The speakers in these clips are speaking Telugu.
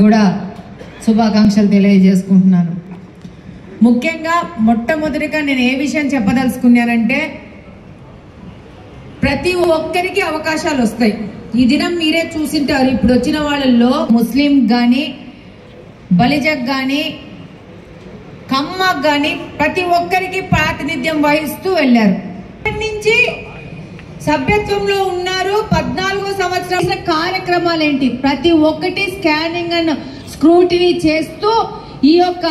కూడా శుభాకాంక్షలు తెలియజేసుకుంటున్నాను. ముఖ్యంగా మొట్టమొదటిగా నేను ఏ విషయం చెప్పదలుచుకున్నానంటే, ప్రతి ఒక్కరికి అవకాశాలు వస్తాయి. ఈ దినం మీరే చూసింటారు. ఇప్పుడు వచ్చిన వాళ్ళల్లో ముస్లిం కానీ, బలిజక్ కానీ, కమ్మక్ కానీ ప్రతి ఒక్కరికి ప్రాతినిధ్యం వహిస్తూ వెళ్ళారు. నుంచి సభ్యత్వంలో ఉన్నారు. 14 సంవత్సరాల కార్యక్రమాలు ఏంటి, ప్రతి ఒక్కటి స్కానింగ్ అండ్ స్క్రూటినీ చేస్తూ ఈ యొక్క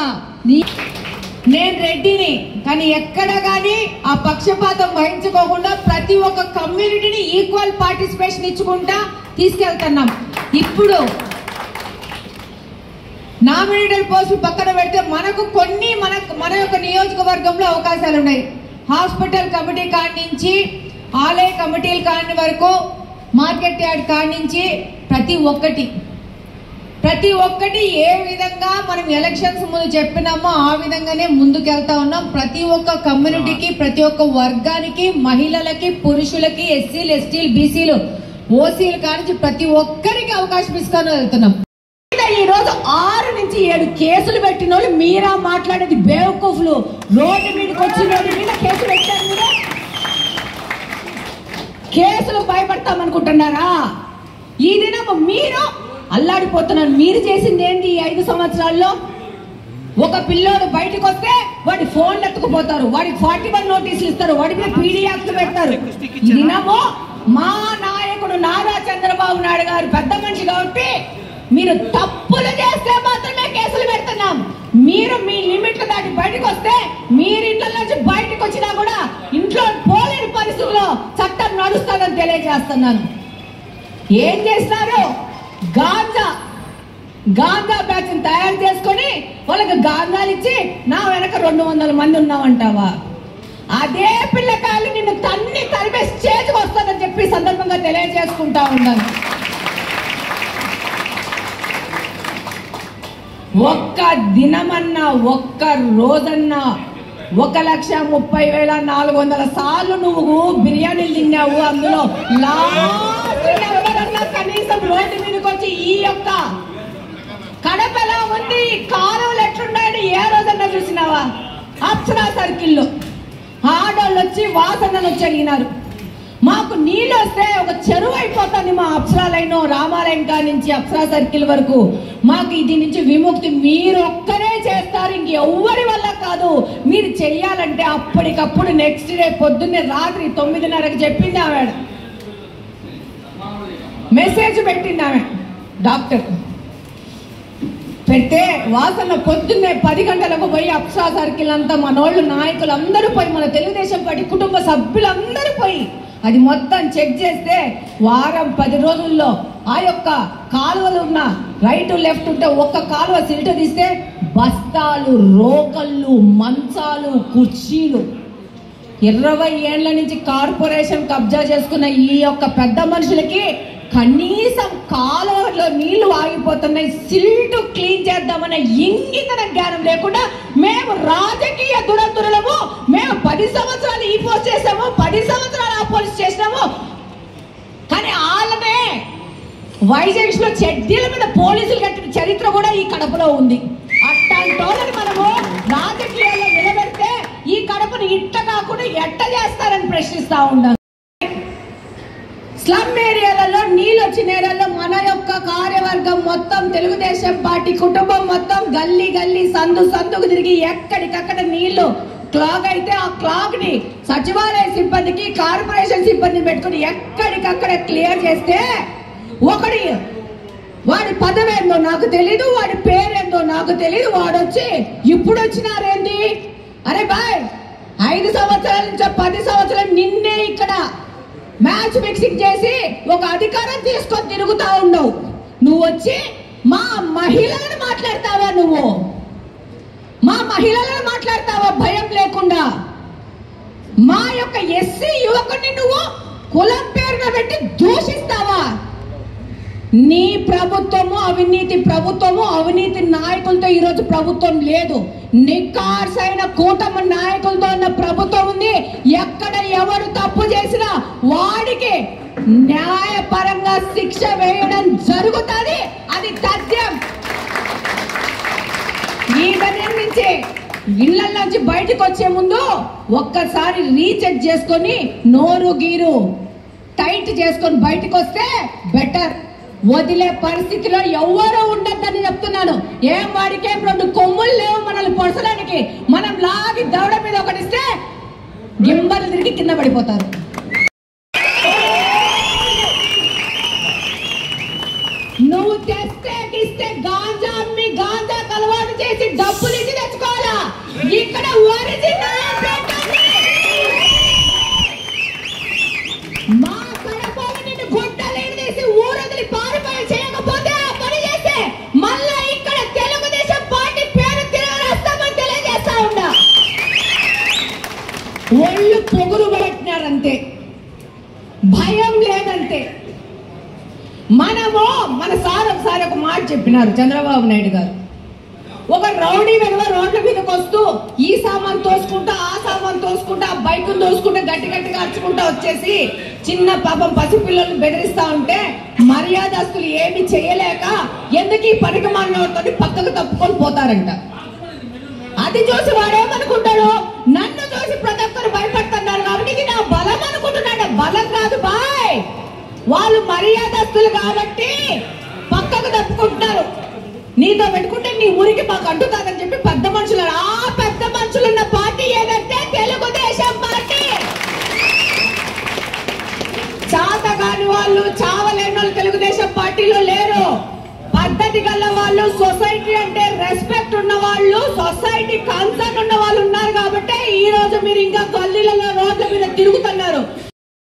నేను రెడ్డిని కానీ ఎక్కడ కానీ ఆ పక్షపాతం వహించుకోకుండా ప్రతి ఒక్క కమ్యూనిటీని ఈక్వల్ పార్టిసిపేషన్ ఇచ్చుకుంటా తీసుకెళ్తున్నాం. ఇప్పుడు నామినేటెడ్ పోస్టులు పక్కన పెడితే మనకు కొన్ని మన యొక్క నియోజకవర్గంలో అవకాశాలు ఉన్నాయి. హాస్పిటల్ కమిటీ కాడి నుంచి ఆలయ కమిటీల కాడి వరకు, మార్కెట్ యార్డ్ కాడి నుంచి ప్రతి ఒక్కటి ఏ విధంగా మనం ఎలక్షన్స్ ముందు చెప్పినామో ఆ విధంగానే ముందుకెళ్తా ఉన్నాం. ప్రతి ఒక్క కమ్యూనిటీకి, ప్రతి ఒక్క వర్గానికి, మహిళలకి, పురుషులకి, ఎస్సీలు, ఎస్టీలు, బీసీలు, ఓసీలు కానించి ప్రతి ఒక్కరికి అవకాశం ఇస్తాను వెళ్తున్నాం. ఈ రోజు 6 నుంచి 7 కేసులు పెట్టిన వాళ్ళు మీరా మాట్లాడేది బేవకూఫ్లు. రోడ్డు మీదకి వచ్చిన మీద కేసులు పెట్టారు. మీరు కేసులు భయపడతామనుకుంటున్నారా? ఈ దినం మీరు అల్లాడిపోతున్నారు. మీరు చేసింది ఏంటి? ఈ 5 సంవత్సరాల్లో ఒక పిల్లోడు బయటకు వస్తే వాడి ఫోన్లు ఎత్తుకుపోతారు, వాడికి 41 నోటీసులు ఇస్తారు, వాడి మీద పీడీ యాక్ట్ పెడతారు. ఈ దినము మా నాయకుడు నారా చంద్రబాబు నాయుడు గారు పెద్ద మనిషి కాబట్టి మీరు తప్పులు చేస్తే మాత్రమే కేసులు పెడుతున్నాం. మీరు మీ లిమిట్లు దాటి బయటకు వస్తే, మీరు ఇంట్లో నుంచి బయటకు వచ్చినా కూడా ఇంట్లో పోలేని పరిస్థితుల్లో చట్టం నడుస్తుందని తెలియజేస్తున్నాను. ఏం చేస్తారు? గాంజా బ్యాచ్ తయారు చేసుకొని వాళ్ళకి గాంజాలు ఇచ్చి నా వెనక 200 మంది ఉన్నామంటావా? అదే పిల్లకాయలు నిన్ను తరిపే స్టేజ్కి వస్తుందని చెప్పి సందర్భంగా తెలియజేసుకుంటా ఉన్నాను. ఒక్క దినమన్నా, ఒక్క రోజన్నా 1,30,400 సార్లు నువ్వు బిర్యానీలు తిన్నావు. అందులో లాస్ట్ ఎవరన్నా కనీసం రోడ్డు మీదకి వచ్చి ఈ యొక్క కడప ఎలా ఉంది, కాలువలు ఎట్లున్నాయని ఏ రోజన్నా చూసినావా? అప్సరా సర్కిల్లో ఆడోళ్ళు వచ్చి వాసనలు వచ్చి అడిగినారు. మాకు నీళ్ళు వస్తే ఒక చెరువు అయిపోతుంది మా అప్సరా లైన్, రామాలయం కా నుంచి అప్సరా సర్కిల్ వరకు. మాకు ఇది నుంచి విముక్తి మీరు ఒక్కరే చేస్తారు, ఇంకెవ్వరి వల్ల కాదు. మీరు చెయ్యాలంటే అప్పటికప్పుడు నెక్స్ట్ డే పొద్దున్నే రాత్రి 9:30కి చెప్పింది ఆమె, మెసేజ్ పెట్టింది ఆమె డాక్టర్ పెడితే, వాసన పొద్దున్నే 10 గంటలకు పోయి అప్సరా సర్కిల్ అంతా మనోళ్ళు నాయకులు అందరూ పోయి, మన తెలుగుదేశం పార్టీ కుటుంబ సభ్యులందరూ పోయి అది మొత్తం చెక్ చేస్తే వారం 10 రోజుల్లో ఆ యొక్క కాలువలు ఉన్న రైట్ లెఫ్ట్ ఉంటే ఒక్క కాలువ సిల్ట్ తీస్తే బస్తాలు, రోకళ్ళు, మంచాలు, కుర్చీలు 20 ఏళ్ల నుంచి కార్పొరేషన్ కబ్జా చేసుకున్న ఈ యొక్క పెద్ద మనుషులకి కనీసం కాలువలో నీళ్లు ఆగిపోతున్నాయి, సిల్టు క్లీన్ చేద్దామనే ఇంగితన జ్ఞానం లేకుండా మేము రాజకీయ దురంతులము, మేము 10 సంవత్సరాలు ఈ పోస్ట్ చేసాము, 10 సంవత్సరాలు ఆ పోస్ట్ చేసినాము. కానీ వాళ్ళనే వైజాగ్ లో చెడ్డీల మీద పోలీసులు కట్టిన చరిత్ర కూడా ఈ కడపలో ఉంది. అట్లాంటి వాళ్ళని మనము రాజకీయాల్లో నిలబెడితే ఈ కడపను ఇట్ట కాకుండా ఎట్ట చేస్తారని ప్రశ్నిస్తా ఉన్నాను. స్లమ్ ఏరియాలలో నీళ్ళు వచ్చిన ఏరియాలో మన యొక్క కార్యవర్గం మొత్తం, తెలుగుదేశం పార్టీ కుటుంబం మొత్తం గల్లీ సందుకు తిరిగి ఎక్కడికక్కడ నీళ్లు క్లాగ్ అయితే ఆ క్లాగ్ ని సచివాలయ సిబ్బందికి, కార్పొరేషన్ సిబ్బందిని పెట్టుకుని ఎక్కడికక్కడ క్లియర్ చేస్తే, వాడి పదవేందో నాకు తెలీదు, వాడి పేరేందో నాకు తెలీదు, వాడొచ్చి ఇప్పుడు వచ్చినారేంది? అరే బాయ్, 5 సంవత్సరాల నుంచి 10 సంవత్సరాలు నిన్నే ఇక్కడ మ్యాచ్ ఫిక్సింగ్ చేసి ఒక అధికారం తీసుకొని తిరుగుతా ఉండవు. నువ్వు వచ్చి మా మహిళలను మాట్లాడతావా? నువ్వు మా మహిళలను మాట్లాడతావా భయం లేకుండా? మా యొక్క ఎస్సీ యువకుడిని నువ్వు కులం పేరున పెట్టి దూషిస్తావా? నీ ప్రభుత్వము అవినీతి ప్రభుత్వము, అవినీతి నాయకులతో ఈరోజు ప్రభుత్వం లేదు. నిఖార్సైన కూటమి నాయకులతో ఉన్న ప్రభుత్వం ఉంది. ఎక్కడ ఎవరు తప్పు చేసినా వాడికి న్యాయపరంగా శిక్ష వేయడం జరుగుతుంది. అది తథ్యం. వచ్చే ఇళ్లలోంచి బయటకు వచ్చే ముందు ఒక్కసారి రీచెక్ చేసుకొని నోరు గీరు టైట్ చేసుకొని బయటకు వస్తే బెటర్. వదిలే పరిస్థితిలో ఎవరూ ఉండద్దని చెప్తున్నాను. ఏం వాడికేం 2 కొమ్ములు లేవు మనల్ని పొడసడానికి. మనం లాగి దవడ మీద ఒకటిస్తే గింబలు తిరిగి కింద పడిపోతారు. నువ్వు తెస్తే గాంజా అమ్మి గాంజా అలవాటు చేసి డబ్బులు ఇచ్చి తెచ్చుకోవాలా. ఇక్కడ ఒరిజినల్ మా కడపలో నిన్ను గుట్టలేని తీసి ఊరొదిలి పారిపోయి చేయకపోతే ఆ పని చేస్తే మళ్ళా ఇక్కడ తెలుగుదేశం పార్టీ పేరు తిరగరాస్తామని తెలియజేస్తా ఉన్నా. ఒళ్ళు పొగురు పడుతున్నారంతే, భయం లేదంతే. మనము మన సార్ ఒకసారి ఒక మాట చెప్పినారు చంద్రబాబు నాయుడు గారు. ఒక రౌడీ వెధవ రోడ్ల మీదకి వస్తూ ఈ సామాన్ తోసుకుంటా ఆ సామాన్ తోసుకుంటా ఆ బైక్ తోసుకుంటా గట్టి గట్టిగా అరుచుకుంటా వచ్చేసి చిన్న పాపం పసిపిల్లలను బెదిరిస్తా ఉంటే మర్యాదస్తులు ఏమి చేయలేక ఎందుకు ఈ పనికి మానవులతో పక్కకు తప్పుకొని పోతారంట. అది చూసి వాడేమనుకుంటాడు, నన్ను చూసి ప్రతి ఒక్కరు భయపడుతున్నారు కాబట్టి ఇది నా బలం అనుకుంటున్నాడు. బలం కాదు బాయ్, వాళ్ళు మర్యాదస్తులు కాబట్టి పక్కకు తప్పుకుంటున్నారు. నీతో పెట్టుకుంటే నీ ఊరికి మాకు అంటుతాదని చెప్పి పెద్ద మనుషులు. ఆ పెద్ద మనుషులున్న పార్టీ ఏదంటే తెలుగుదేశం పార్టీ. చాతగాని వాళ్ళు చావలేని వాళ్ళు తెలుగుదేశం పార్టీలో లేరు. పద్ధతి గల వాళ్ళు, సొసైటీ అంటే రెస్పెక్ట్ ఉన్న వాళ్ళు, సొసైటీ కన్సర్న్ ఉన్న వాళ్ళు ఉన్నారు కాబట్టి ఈ రోజు మీరు ఇంకా గల్లీలలో రోడ్ల మీద తిరుగుతున్నారు.